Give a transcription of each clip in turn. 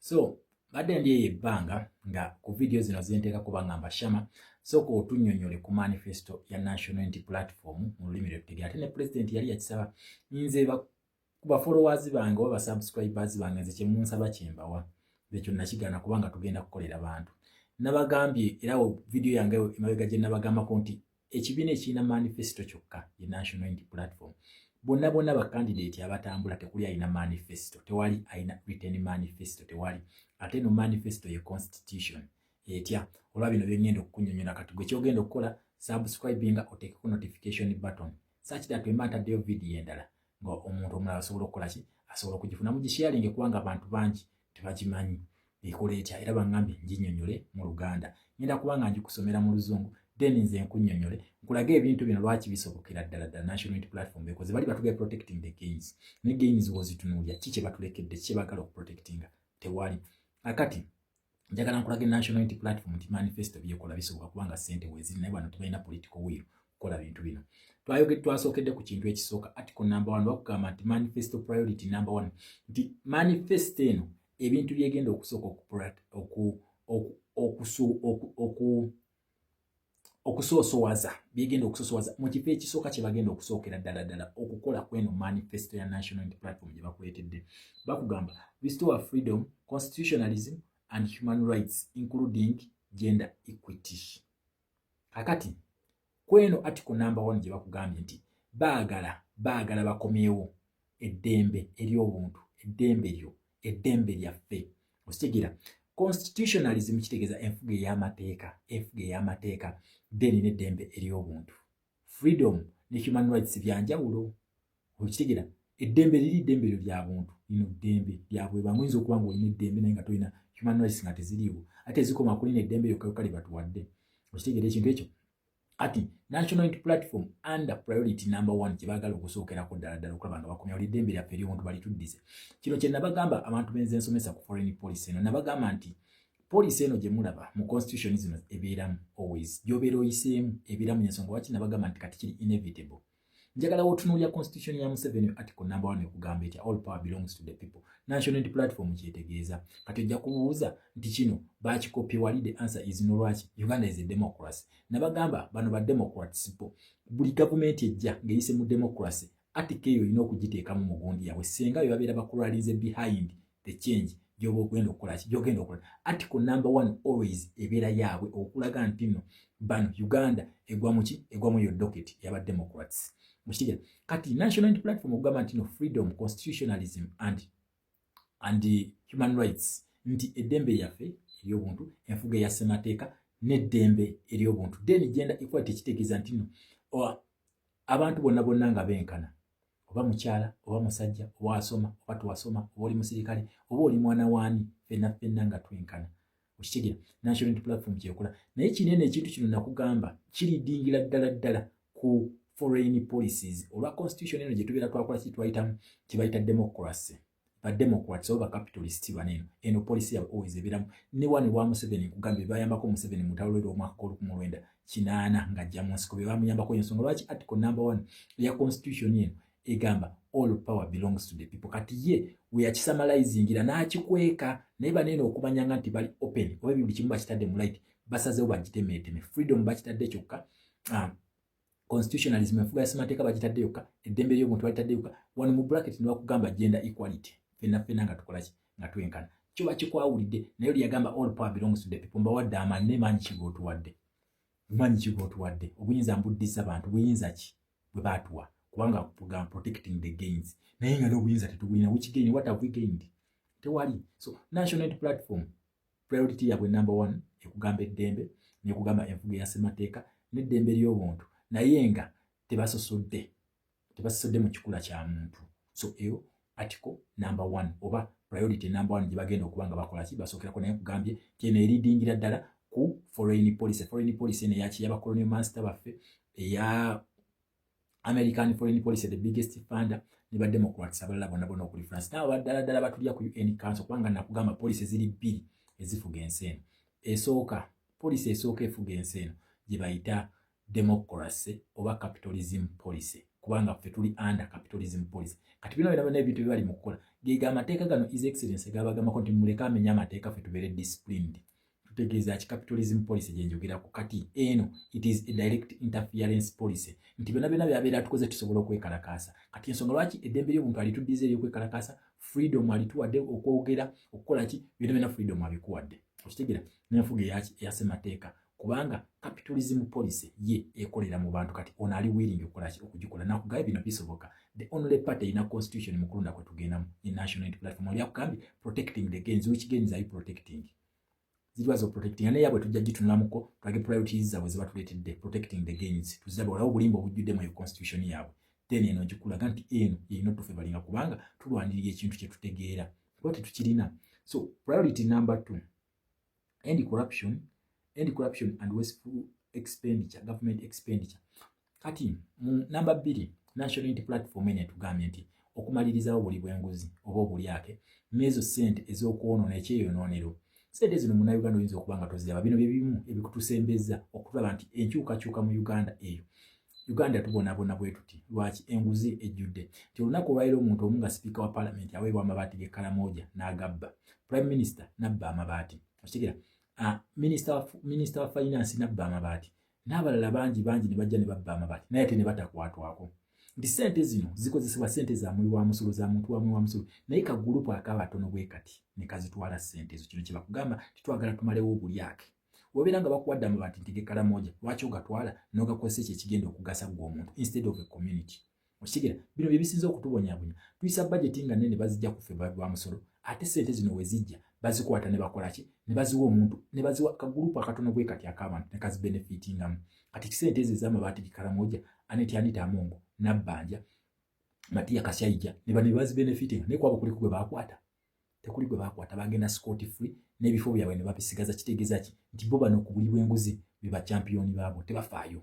So badde ndi ebbanga nga ku video zino zenteeka kuba ngamba Shama sooka otunnyonnyole ku manifesto ya National Unity Platform mu lulimi lw'ettegera. Ate ne President yali yakisaba nze ku bafollowers bange oba basubscribers bange nze kye munsaba kye mbawa ekyo nakigaana kubanga tugenda kukolera bantu. Nabagambye era video yange emabega gye nabagambako nti ekibiina ekirina manifesto kyokka ye National Unity Platform. Bonna ba candidate abatambula tekuli ayina manifesto, tewali ayina written manifesto, tewali. Ate no manifesto ye constitution. Etya olwa bino byengenda okukunnyonnyola kati gwe kyogenda okukola subscribinga oteekeko notification button. Such that wemba ntaddeyo video endala nga omuntu omulala asobola okukola ki asobola okugifuna mugisharinge kubanga abantu bangi tebagimanyi ekola etya era bangambye nginnyonnyole mu Luganda. Ngenda kubanga ngikusomera mu Luzungu then nze nkunnyonnyole nkulage ebintu bino lwaki bisobokera ddala National Unity Platform because bali batugaye protecting the gains. Ne gains wozitunuulya kiki batulekedde kiki bagala okuprotectinga tewali. Akati njagala nkulage National Unity Platform nti manifesto byekola bisoboka kubanga ssente weziri naye bano tebalina political will kukola bintu bino. Twasookedde ku kintu ekisooka article number 1 bakugamba nti manifesto priority number 1 nti manifesto eno ebintu byegenda okusooka okusoosowaza byegenda okusoosowaza mu kifo ekisooka kye bagenda okusookera ddala okukola kweno manifesto ya National Unity Platform gye bakuleetedde. Bakugamba restore freedom, constitutionalism and human rights including gender equity. Akati kweno article number 1 gye bakugambye nti baagala bakomyewo eddembe ery'obuntu, eddembe lyaffe. Okitegera constitutionalism kitegeeza enfuga ey'amateeka then n'eddembe ery'obuntu. Freedom ne human rights byanjawulo. Okitegera eddembe liri ddembe lyo lya buntu lino ddembe lyabwe bamuyinza okuba nga olina eddembe naye nga tolina human rights nga teziriiwo ate zikoma kulina eddembe lyokka li batuwadde. Okitegera ekintu ekyo ati National Unity Platform under priority number 1 gye baagala okusookerako ddala okulaba nga bakomyawo eddembe lyaffe ery'obuntu balituddize. Kino kye nabagamba abantu benze nsomesa ku foreign policy eno nabagamba nti policy eno gye mulaba mu constitution zino ebeeramu always gy'obeera oyiseemu ebeeramu ensonga waki nabagamba nti kati kiri inevitable. Njagala wotunuulya constitution ya Museveni article number 1 ekugamba etya all power belongs to the people. National Unity Platform kyetegeeza kati ojja kubuuza nti kino baakikopye wali the answer is no lwaki Uganda is a democracy. Nabagamba bano ba democrats bo buli gavumenti ejja ng'eyise mu democracy article eyo olina okugiteekamu mu gundi yaabwe senga yo babeera bakulalize behind the change gy'oba ogenda okukola ki gy'ogenda okukola. Article number 1 always ebeera yaabwe okulaga nti nno bano Uganda egwa mu ki egwa mu yo docket y'aba democrats. Mushige kati National Unity Platform ogamba nti no freedom, constitutionalism and human rights nti eddembe lyaffe ery'obuntu enfuga ya ssemateeka n'eddembe ery'obuntu then gender equality kitegeeza nti no abantu bonna nga benkana oba mukyala oba musajja oba asoma oba tuwasoma oba oli musirikale oba oli mwana waani ffenna nga twenkana. Okitegera National Unity Platform kyekola naye kinene ekintu kino nakugamba kiridingira ddala ku foreign policies olwa constitution eno gye tubeera twakola kitwayitamu kibayita democracy ba democrats oba capitalists baneno eno policy ya always ebeeramu ne wano wa Museveni kugambye bayambako Museveni mu ntalo lw'omwaka 1998 ng'ajja mu nsiko be bamuyambako ensonga lwaki article number 1 ya constitution eno egamba all power belongs to the people. Kati ye we yakisummarizing n'akikweka naye banene okumanyanga nti bali open oba buli kimu bakitadde mu light basazeewo bagitemeeteme freedom bakitadde kyokka constitutionalism enfuga ya ssemateeka bagitadde yokka eddembe ly'obuntu balitadde yokka wano mu bracket ne bakugamba gender equality ffenna nga tukola ki nga twenkana kyo bakikwawulidde naye oli yagamba all power belongs to the people mbawadde amanne manyi kigootuwadde obuyinza mbuddiza bantu buyinza ki bwe baatuwa kubanga kugamba protecting the gains naye nga n'obuyinza tetubulina which gain what have we gained tewali. So National Unity Platform priority yabwe number 1 ekugamba eddembe nekugamba enfuga ya ssemateeka n'eddembe ly'obuntu naye nga tebasosodde mu kikula kya muntu. So eyo article number 1 oba priority number 1 gye bagenda okubanga bakola ki basookerako naye kugambye kyeno eridingira ddala ku foreign policy eno yaki yaba colonial master baffe eya American foreign policy the biggest funder ne ba democrats abalala bonna okuli France nabo ddala batulya ku UN Council kubanga nakugamba policy ziri 2 ezifuga ensi eno. Policy esooka efuga ensi eno gye bayita democracy oba capitalism policy kubanga ffe tuli under capitalism policy. Kati bino byonna ebintu bye bali mu kukola gega amateeka gano His Excellency gabagamako nti muleke amenya amateeka ffe tubeere disciplined. Tutegeeza ki capitalism policy gye njogerako kati eno it is a direct interference policy nti byonna byabeera tukoze tusobola okwekalakaasa. Kati ensonga lwaki eddembe ly'obuntu alituddiza eryokwekalakaasa, freedom alituwadde okwogera okukola ki, byonna freedom abikuwadde. Okitegeera n'enfuga eya ssemateeka kubanga capitalism policy ye ekolera mu bantu kati ono ali willing okukola ki, okugikola. Nakugaye bino bisoboka. The only party ina constitution mu kulonda kwe tugendamu in national unity platform oli akugambye protecting the gains. Which gains are you protecting? Ziriwazo protecting ane yabwe tujja gitunulamuko twage priorities zaabwe ze batuleetedde protecting the gains. Tuziba olawo obulimba obujjuddemu eyo constitution yaabwe. Then eno ngikulaga nti eno yeyina otufevalinga kubanga tulwanirira ekintu kye tutegeera kuba tetukirina. So priority number 2, end corruption and wasteful expenditure, government expenditure. Kati number 2, national unity platform ene tugambye nti okumalirizawo buli bw'enguzi oba obulyake n'ezo ssente ez'okwonoona ekyeyonoonero. Ssente zino munnayuganda oyinza okuba nga toziraba. Bino bye bimu ebikutusembeza okulaba nti enkyukakyuka mu Uganda eyo. Uganda tubonaabona bwe tuti lwaki enguzi ejjudde. Nti olunaku olwaliro omuntu omu nga sipiika wa paalamenti aweebwa amabaati ge Karamoja n'agabba, prime minister nabba amabaati. Okitegeera minister wa finance nabba amabaati, n'abalala bangi ne bajja ne babba amabaati naye ate ne batakwatwako. Nti ssente zino zikozesebwa ssente za muli wa musolo, za muntu wamu wa musolo, naye ka gurupu akabatono bwe kati ne kazitwala ssente ezo. Kino kye bakugamba titwagala tumalewo obulyake. Wobeera nga bakuwadde amabaati nti ge Karamoja, lwaki ogatwala n'ogakozesa ekyo ekigenda okugasa gwe omuntu instead of a community? Okitegeera bino bye bisinza okutubonyabonya. Tuyisa budget nga nnene bazijja ku ffe ba musolo, ate ssente zino we zijja bazikwata ne bakola ki, ne baziwa omuntu, ne baziwa kagurupu akatono bwe kati ak'abantu ne kazibenefitingamu. Kati ssente ezo ez'amabaati ge Karamoja, Aneti Amongo, Nabbanja, Matiya Kasyaija ne bazibenefitinga, naye kwabo kuliko gwe baakwata. Tekuli gwe baakwata, bagenda scot free n'ebifo byabwe ne babisigaza. Kitegeeza ki nti bo bano ku buli bw'enguzi biba champion baabo, tebafaayo.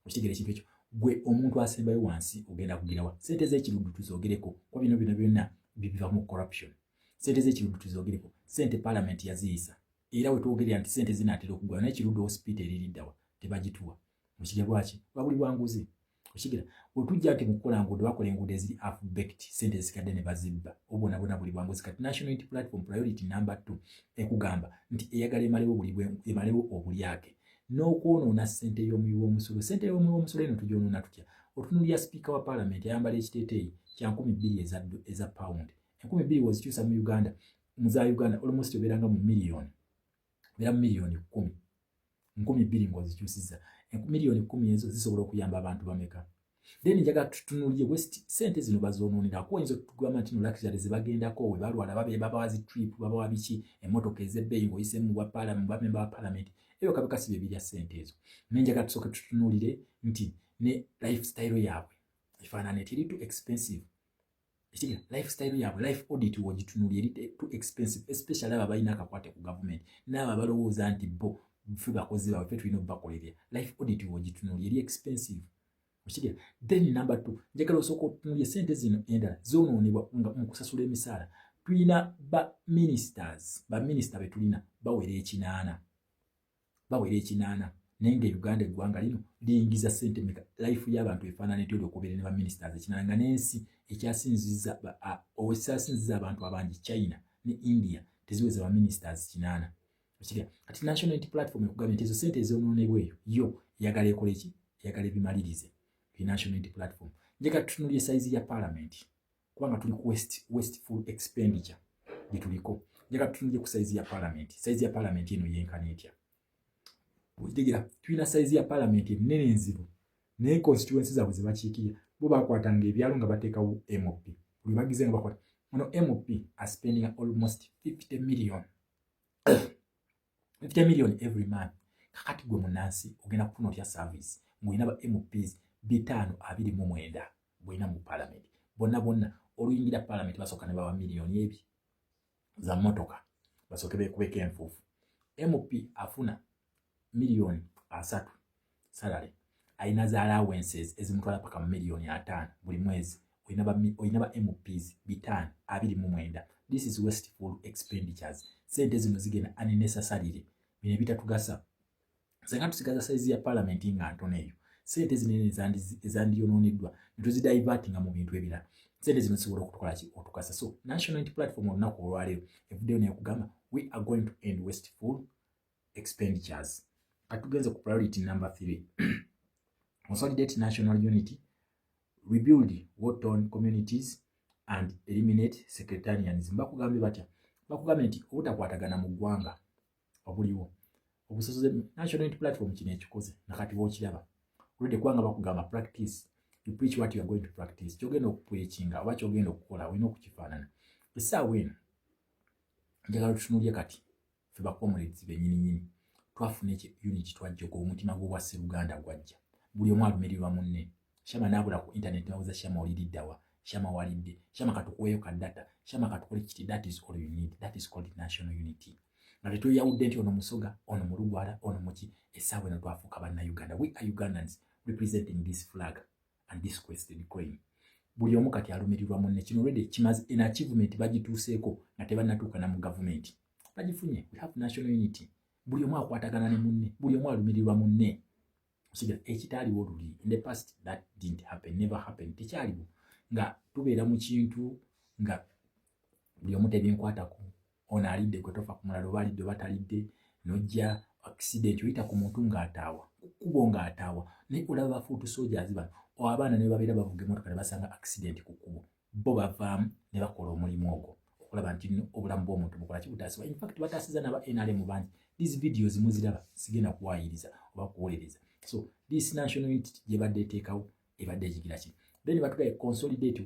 Okitegeera ekintu ekyo, gwe omuntu asembayo wansi ogenda kugirawa. Ssente z'ekirudu tuzogereko kwa bino byonna biva mu corruption. Ssente z'ekirudu tuzogereko, ssente parliament yaziyisa era we twogerera nti ssente zinaatera okugwa n'ekirudu hospital eririddawa tebagituwa. Okitegeera lwaki? Lwa buli bwanguzi. Okitegeera otujja nti mu kukola nguudo bakola enguudo eziri half baked, ssente zikadde ne bazibba obonabona buli bwanguzi. Kati national unity platform priority number 2 ekugamba nti eyagala emalewo obulyake n'okwonoona ssente y'omuwi w'omusolo. Ssente y'omuwi w'omusolo eno tugyonoona tutya? Otunuulira sipiika wa parliament ayambala ekiteeteeyi kya 2,000 eza pound. 2,000 wazikyusa mu Uganda, muza Uganda almost obeeranga mu million, obeera mu million 10. 2,000 ng'ozikyusizza. Million 10 ezo zisobola okuyamba abantu bameka? Then njagala tutunuulire ssente zino bazoonoonera. Oyinza okugamba nti no luxury ze bagendako we balwala babawa zi trip, babawa biki, emmotoka ez'ebbeeyi ng'oyise mu bamemba ba parliament, ebyo kabikasi bye birya ssente ezo. Naye njagala tusooke tutunuulire nti ne lifestyle yaabwe efaanana eti eri too expensive. Lifestyle yaabwe, life audit wogitunuulira eri too expensive, especially abo abalina akakwate ku government n'abo abalowooza nti bo ffe bakozi baabwe ffe tulina okubakolerera. Life audit wogitunuulira eri expensive. Okitegeera. Then number 2, njagala osooka otunuulire ssente zino endala zoonoonebwa mu kusasula emisaala. Tulina baminisita be tulina bawera 8. Naye ng'Uganda eggwanga lino liyingiza ssente meka? Life y'abantu efaanana etyo okubeera ne baminisita 8 nga n'ensi ekyasinziza abantu abangi China ne India teziweza baminisita 8. Okitegeera. Kati national unity platform ekugambye nti ezo ssente ezoonoonebwa eyo yo eyagala ekole ki? Eyagala ebimalirize. National unity platform njagala tutunuulire size ya parliament kubanga tuli ku wasteful expenditure gye tuliko. Njagala tutunuulire ku size ya parliament. Size ya parliament eno yenkana etya? Okitegeera tulina size ya parliament ennene enzibu naye constituency zaabwe ze bakiikirira bo baakwatanga ebyalo nga bateekawo MOP. Buli bagize nga bakwata ono MOP spending almost 50 million 50 million every month. Kakati gwe munansi ogenda kufuna otya service ng'olina ba MOPs 529 bwina mu parliament. Bonna oluyingira parliament basooka ne bawa miliyoni ebi za motoka basooke beekubeko enfuufu. MOP afuna miliyoni 3 salary, ayina za allowances ezimutwala paka mu miliyoni 5 buli mwezi. Oyina ba MOPs 529. This is wasteful expenditures. Ssente zino zigenda unnecessarily bino bitatugasa. Senga tusigaza size ya parliament nga ntono eyo, sente zinene ezandiyononeddwa ne tuzidivertinga mu bintu ebirala. Sente zino zisobola okutukola ki otukasa. So National Unity Platform olunaku olwaleero evuddeyo nekugamba we are going to end wasteful expenditures. Katugenze ku priority number 3. Consolidate national unity, rebuild war-torn communities and eliminate sectarianism. Bakugambye batya? Bakugambye nti obutakwatagana mu ggwanga obuliwo. Obusosoze National Unity Platform kino ekikoze nakati bw'okiraba. Olwedde kubanga bakugamba practice, you preach what you are going to practice. Kyogenda okupreachinga oba kyogenda okukola olina okukifaanana. Essaawa eno njagala tutunuulye kati ffe bakomulezi bennyini twafuna unity twajjoga omutima gw'obwa Sseruganda gwajja. Buli omu alumirirwa munne. Shama n'abula ku internet n'abuuza Shama oliriddawa, Shama walidde, Shama katukuweeyo ka data, Shama katukole kiti. That is all you need. That is called national unity. Nga tetweyawudde nti ono Musoga, ono Mulugwala, ono muki. Essaawa eno twafuuka bannayuganda. We are Ugandans representing this flag and this quested claim. Buli omu kati alumirirwa munne. Kino olwedde kimaze en achievement bagituuseeko nga tebannatuuka na mu gavumenti. Bagifunye. We have national unity. Buli omu akwatagana ne munne. Buli omu alumirirwa munne. Sigira ekitaaliwo oluli. In the past that didn't happen, never happened. Tekyaliwo nga tubeera mu kintu nga buli omu tebinkwatako. Ono alidde gwe tofa ku mulala, oba alidde oba talidde, nojja accident oyita ku muntu ng'ataawa, kkubo ng'ataawa. Naye olaba bafuutu soldiers bano, abaana ne babeera bavuga emmotoka ne basanga accident ku kkubo. Bo bavaamu ne bakola omulimu ogwo okulaba nti obulamu bw'omuntu bukola ki butaasibwa. In fact bataasiza n'aba NRM bangi. These videos muziraba sigenda kuwaayiriza oba kuwolereza. So this national unity gye badde eteekawo ebadde ejigira ki. Then batugaye consolidate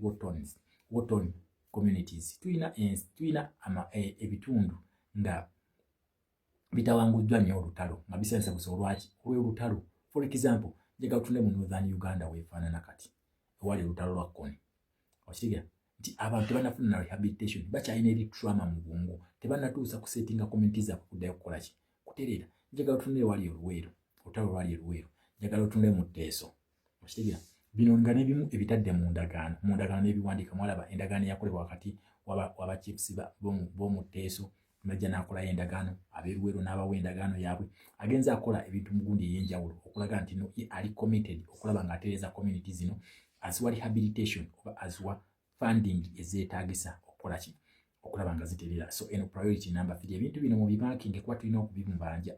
war-torn communities. Tuyina ebitundu nga bitawanguddwa nnyo olutalo nga bisensebuse olwaki olw'olutalo. For example njagala tutunde mu Northern Uganda weefaanana kati ewali olutalo lwa Kkoni. Okitegeera nti abantu tebannafuna na rehabilitation, bakyalina eri trauma mu bwongo, tebannatuusa kusetinga communities zaabwe kuddayo kukola ki kutereera. Njagala tutunde ewali Oluweero, olutalo lwali Oluweero. Njagala tutunde mu Teeso. Okitegeera bino nga n'ebimu ebitadde mu ndagaano n'ebiwandiika mwalaba endagaano yakolebwa wakati waba chiefs b'omu Teeso najja n'akolayo endagaano, ab'Eluweero n'abawa endagaano yaabwe. Agenza akola ebintu mu gundi ey'enjawulo okulaga nti no ali committed okulaba ng'atereeza community zino aziwa rehabilitation oba aziwa funding ezeetaagisa okukola ki okulaba nga zitereera. So eno priority number 3. Ebintu bino mu bibanking kuba tulina okubimubanja,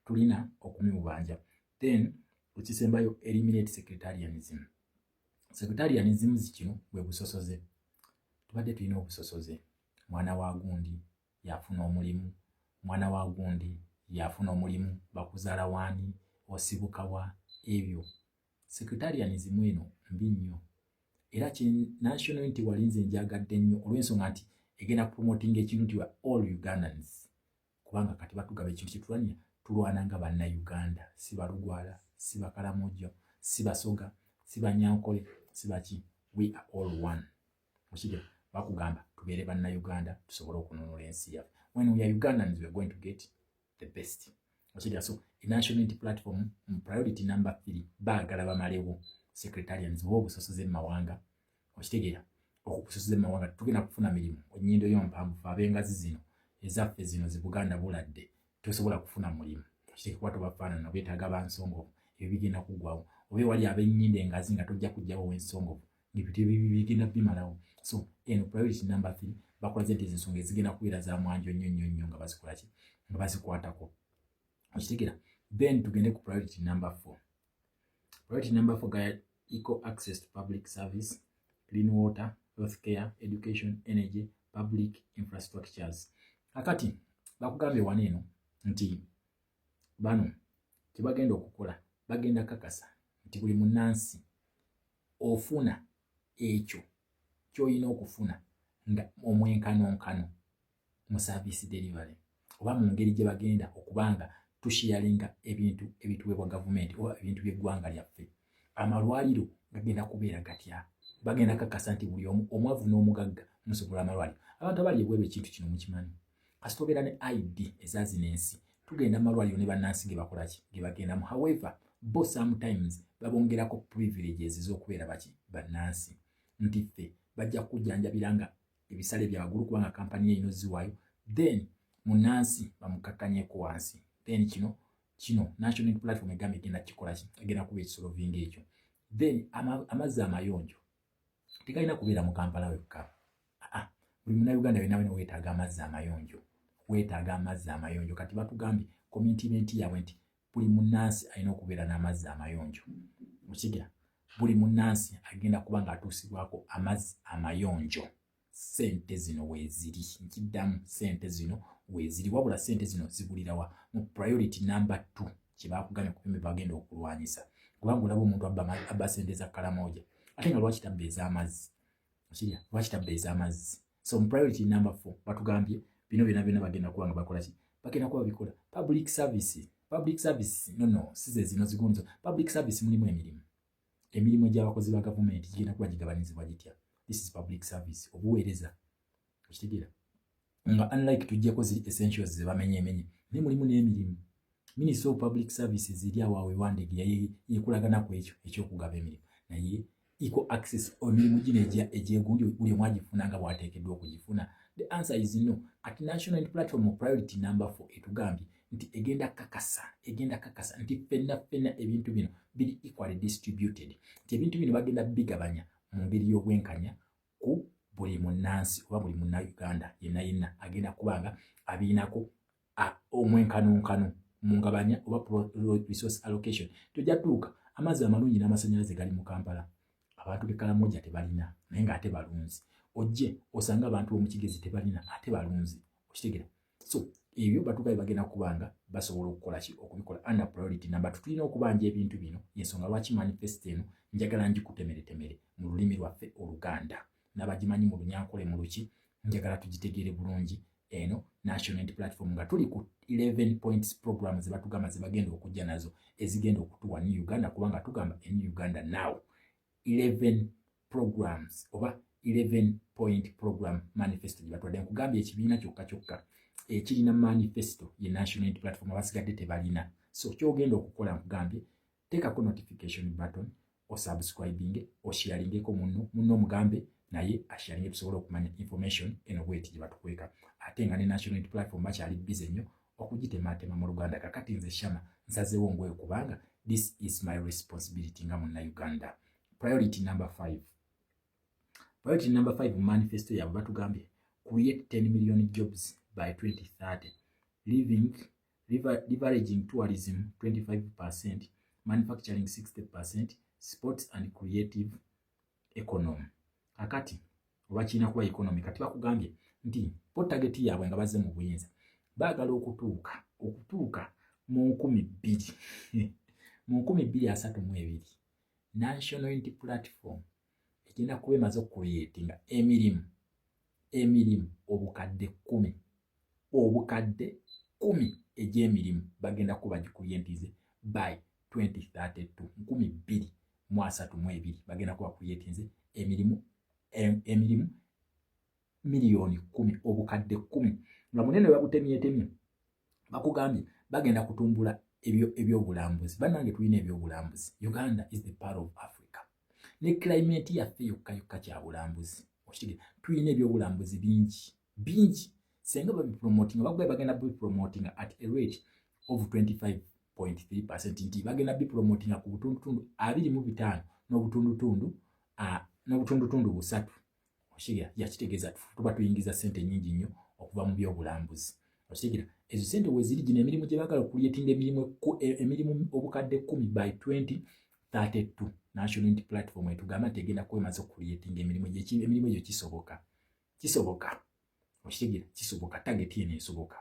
tulina okumubanja. Then ekisembayo eliminate sectarianism. Sectarianism kino bwe busosoze. Tubadde tulina obusosoze. Mwana wa gundi yafuna omulimu, mwana wa gundi yafuna omulimu, bakuzaala waani, osibuka wa, ebyo. Sectarianism eno mbi nnyo. Era national unity walinze njagadde nnyo olw'ensonga nti egenda promoting ekintu nti all Ugandans. Kubanga kati batugaba ekintu kitulwanya, tulwana nga bannayuganda, si Balugwala, si Bakalamojjo, si Basoga, si Banyankole, si baki. We are all one. Okitegeera bakugamba tubeere bannayuganda tusobole okununula ensi yaffe. When we are Ugandans we are going to get the best. Okitegeera so national unity platform priority number 3 baagala bamalewo secretarians b'obusosoze mu mawanga. Okitegeera okusosoze mu mawanga tugenda kufuna mirimu onnyindo y'ompanvu abengazi zino ezaffe zino zibuganda buladde tusobola kufuna mulimu. Okitegeera tubafaanana beetaaga bansongovu ebyo bigenda kuggwawo. Oba wali ab'ennyinda engazi nga tojja kujjawo w'ensongovu ng'ebintu bigenda bimalawo. So eno priority number 3 bakolaze nti ensonga ezigenda kubeera za mwanjo nnyo nga bazikola ki nga bazikwatako. Okitegeera. Then tugende ku priority number 4. Priority number 4 gaya equal access to public service, clean water, healthcare, education, energy, public infrastructures. Akati bakugambye wano eno nti bano tebagenda okukola, bagenda kakasa nti buli munnansi ofuna ekyo ky'olina okufuna nga omwenkanonkano mu service delivery oba mu ngeri gye bagenda okubanga tushiyalinga ebintu ebituweebwa gavumenti oba ebintu by'eggwanga lyaffe. Amalwaliro gagenda kubeera gatya? Bagenda kakasa nti buli omwavu n'omugagga musobola amalwaliro. Abantu abali ebweru ekintu kino mukimanyi. Kasita obeera ne ID ezaazina ensi tugenda amalwaliro ne bannansi ge bakola ki ge bagendamu. However bo sometimes babongerako privileges ez'okubeera baki bannansi nti ffe bajja kujjanjabira nga ebisale bya waggulu kubanga kampani eno ziwayo then munnansi bamukakkanyeeko wansi. Then kino kino national unity platform egamba egenda kikola egenda kuba ekisolvinga ekyo. Then amazzi amayonjo tegalina kubeera mu Kampala wekka. Buli munnayuganda yenna weetaaga amazzi amayonjo, weetaaga amazzi amayonjo. Kati batugambye commitment yaabwe nti buli munnansi alina okubeera n'amazzi amayonjo. Mukigira buli munnansi agenda kuba ng'atuusibwako amazzi amayonjo. Sente zino weeziri, nkiddamu sente zino weeziri, wabula sente zino zigulirawa mu priority number 2 kye baakugambye ku bimwe bagenda okulwanyisa. Kubanga olaba omuntu abba sente za Karamoja ate nga lwaki tabba ez'amazzi. Mukigira lwaki tabba ez'amazzi. So mu priority number 4 batugambye bino byonna bagenda kuba nga bakola ki? Bagenda kuba bikola public service. Public service no size zino zigunzo. Public service mulimu emirimu egy'abakozi ba gavumenti gigenda kuba gigabanyizibwa gitya. This is public service, obuweereza. Okitegeera nga unlike tujjeko ziri essentials ze bamenye ne mulimu n'emirimu. Minister of Public Services ziri awo wewandege yekulagana ku ekyo ekyokugaba emirimu naye equal access emirimu gino egyegundi buli omu agifuna nga bw'ateekeddwa okugifuna. The answer is no. At national platform priority number 4 etugambye nti egenda kakasa nti fenna ebintu bino biri equally distributed, nti ebintu bino bagenda bigabanya mu ngeri y'obwenkanya ku buli munnansi oba buli munnayuganda yenna agenda kubanga abiinako omwenkanonkano mu ngabanya oba resource allocation. Tujja tuuka amazzi amalungi n'amasannyalaze gali mu Kampala, abantu b'e Karamoja tebalina naye ng'ate balunzi. Ojje osanga abantu b'omu Kigezi tebalina ate balunzi. Okitegeera. So ebyo batugaye bagenda kubanga basobola okukola ki? Okubikola under priority number 2. Tulina okubanja ebintu bino y'ensonga lwaki manifesto eno njagala ngikutemeretemere mu lulimi lwaffe Oluganda n'abagimanyi mu Lunyankole mu Luki njagala tugitegeere bulungi eno national unity platform nga tuli ku 11 points programs ze batugamba ze bagenda okujja nazo ezigenda okutuwa New Uganda kubanga tugamba New Uganda now 11 programs oba 11 point program manifesto gye batwadde nkugambye ekibiina kyokka ekirina manifesto ye national unity platform abasigadde tebalina. So kyogenda okukola nkugambye teekako notification button o subscribing o sharingeko munno mugambe naye asharinge tusobola okumanya information eno bweti gye batukweka. Ate nga ne national unity platform bakyali busy nnyo okugitematema mu Luganda. Kakati nze Shama nsazeewo ngoye kubanga this is my responsibility nga munnayuganda. Priority number 5. Priority number 5 manifesto yaabwe batugambye create 10 million jobs by 2030, leveraging tourism 25%, manufacturing 60%, sports and creative economy. Kakati oba kirina kuba economy kati bakugambye nti po target yaabwe nga bazze mu buyinza baagala okutuuka mu 2032 mu 2032 national unity platform egenda kuba emaze okucreatinga emirimu obukadde 10 egy'emirimu bagenda kuba gicreatinze by 2032 2032 bagenda kuba creatinze emirimu milioni 10 obukadde 10 nga munene babutemyetemye bakugambye bagenda kutumbula ebyobulambuzi. Bannange tulina ebyobulambuzi. Uganda is the part of Africa. Ne climate yaffe yokka kya bulambuzi. Okitegeera tulina ebyobulambuzi bingi senga babipromotinga bakugaye bagenda bipromotinga at a rate of 25.3% nti bagenda bipromotinga ku butundutundu 25 n'obutundutundu 3. Okitegeera yakitegeeza tuba tuyingiza sente nyingi nnyo okuva mu byobulambuzi. Okitegeera ezo sente weziri gino emirimu gye baagala okuyetinga emirimu obukadde 10 by 2032 national unity platform etugamba nti egenda kuba emaze okuyetinga emirimu egyo kisoboka. Okitegeera kisoboka, target eno esoboka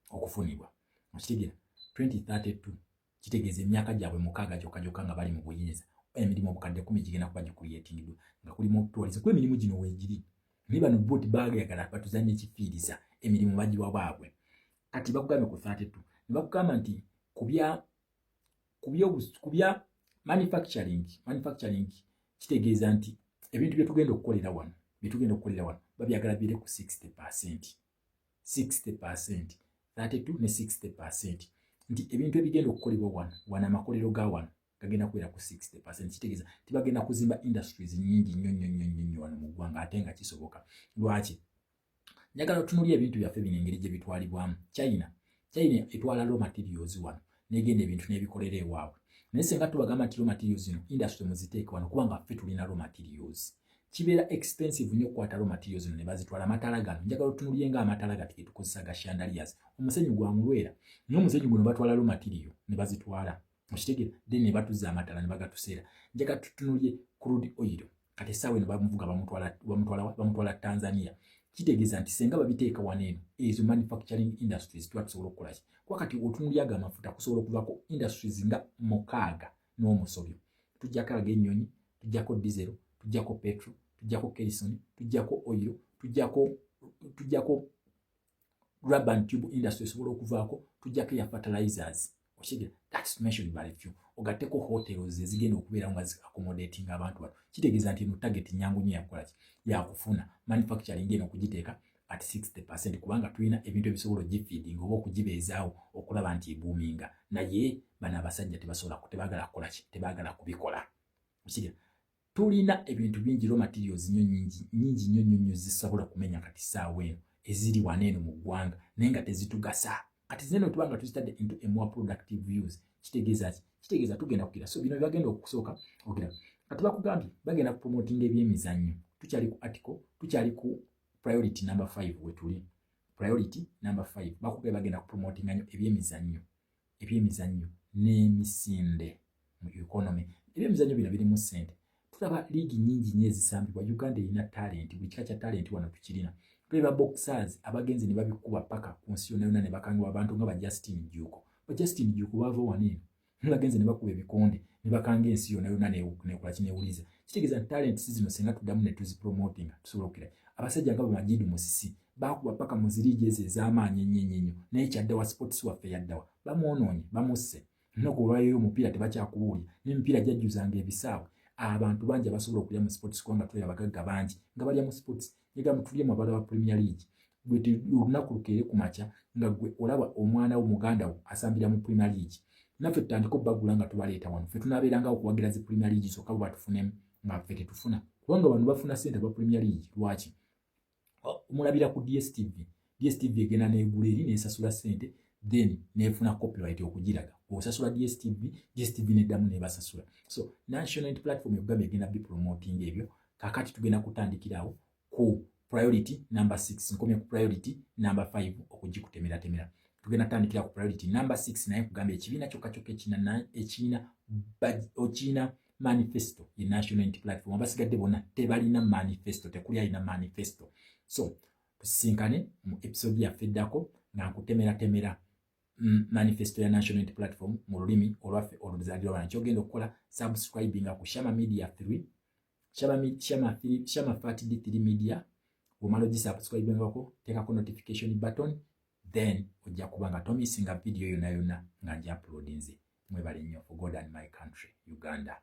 okufunibwa. Okitegeera 2032 kitegeeza emyaka gyabwe 6 gyokka nga bali mu buyinza emirimu obukadde 10 gigenda kuba gikuyetingibwa nga kulimu okutuwaliza kuba emirimu gino weegiri naye bano boti baagala batuzanye ekifiiriza emirimu bagiwa baabwe. Kati bakugambye ku 32 ne bakugamba nti ku bya manufacturing kitegeeza nti ebintu bye tugenda okukolera wano babyagala bire ku 60%, 32 ne 60%, nti ebintu ebigenda okukolebwa wano amakolero ga wano gagenda kubeera ku 60%. Kitegeeza tibagenda kuzimba industries nyingi nnyo wano mu ggwanga ate nga kisoboka. Lwaki? Njagala tunuulira ebintu byaffe bino engeri gye bitwalibwamu. China etwala raw materials wano negenda ebintu nebikolera ewaabwe naye senga tubagamba nti raw materials zino industry muziteeke wano kubanga ffe tulina raw materials kibeera expensive nnyo okukwata raw materials zino ne bazitwala amatala gano njagala otunuulye ng'amatala gati ge tukozesa ga chandeliers omusenyu gwa mulwera n'omusenyu guno batwala raw material ne bazitwala okitegeera then ne batuzza amatala ne bagatuseera njagala tutunuulye crude oil kati essaawa eno bamuvuga bamutwala Tanzania kitegeeza nti senga babiteeka waneeno ezo manufacturing industries tuba tusobola okukola ki kuba kati otunuulya ago amafuta kusobola okuvaako industries nga mukaaga n'omusobyo tujjako ag'ennyonyi tujjako diesel tujjako petrol tujjako kerosene tujjako oil tujjako rubber and tube industry esobola okuvaako tujjako ya fertilizers okitegeera that's mentioned by few ogatteko hotels ezigenda okubeera nga accommodating abantu bano kitegeeza nti eno target nyangu nnyo yakola ki yakufuna manufacturing eno okugiteeka at 60% kubanga tulina ebintu ebisobola ogifeeding oba okugibeezaawo okulaba nti eboominga naye bano abasajja tebaagala kukola ki tebaagala kubikola okitegeera tulina ebintu bingi raw materials nyingi nnyo zisobola kumenya kati ssaawa eno eziri waneeno mu ggwanga naye nga tezitugasa kati zino tubanga tuzitadde into a more productive use kitegeeza tugenda kugira so bino bagenda okusooka ogira kati bakugambye bagenda kupromotinga ebyemizannyo tukyali ku article tukyali ku priority number 5 wetuli priority number 5 bakugambye bagenda kupromotinga nnyo ebyemizannyo n'emisinde mu economy ebyemizannyo bino birimu ssente tulaba liigi nyingi nnyo ezisambibwa Uganda erina talent buli kika kya talent wano tukirina tulaba boxers abagenzi ne babikuba paka ku nsi yonna ne bakangibwa abantu nga ba Justin Juko bava waneeno bagenzi ne bakuba ebikonde ne bakanga ensi yonna nekola kinewuliza kitegeeza nti talent zino senga tuddamu ne tuzipromotinga tusobola okukira abasajja nga Bamajidu Musisi bakuba paka mu ziriigi ezo ez'amaanyi ennyo naye kyaddawa sports waffe yaddawa bamwonoonye bamusse nokulwayo omupiira tebakyakubuulya n'emipiira gyajjuzanga ebisaawe abantu bangi abasobola okulya mu sports kubanga tulya abagagga bangi nga balya mu sports nyega tulye mu abala ba Premier League gwe olunaku lukeere ku makya nga gwe olaba omwana wo muganda wo asambira mu Premier League naffe tutandika obbagula nga tubaleeta wano ffe tunaabeerangawo okuwagira zi Premier League zokka bwe batufunemu nga ffe tetufuna kubanga bano bafuna ssente ba Premier League lwaki omulabira ku DSTV egenda neegula eri neesasula ssente then neefuna copyright okugiraga osasula DSTV neddamu nebasasula so national platform ekugamba egenda bipromoting ebyo kakati tugenda kutandikirawo ku priority number 6 nkomye ku priority number 5 okugikutemera tugenda tandikira ku priority number 6 naye kugamba ekibiina kyokka ekina manifesto ye national unity platform abasigadde bonna tebalina manifesto tekuli alina manifesto so tusisinkane mu episode yaffe eddako nga nkutemera manifesto ya national unity platform mu lulimi olwaffe oluzaalirwa kyogenda okukola subscribing ku Shama Media 3 Shama Fatidi 3 Media omala ogisubscribingako teekako notification button then ojja kuba nga tomisinga video yonna nga ngi uploadinze mwebale nnyo for God and my country Uganda.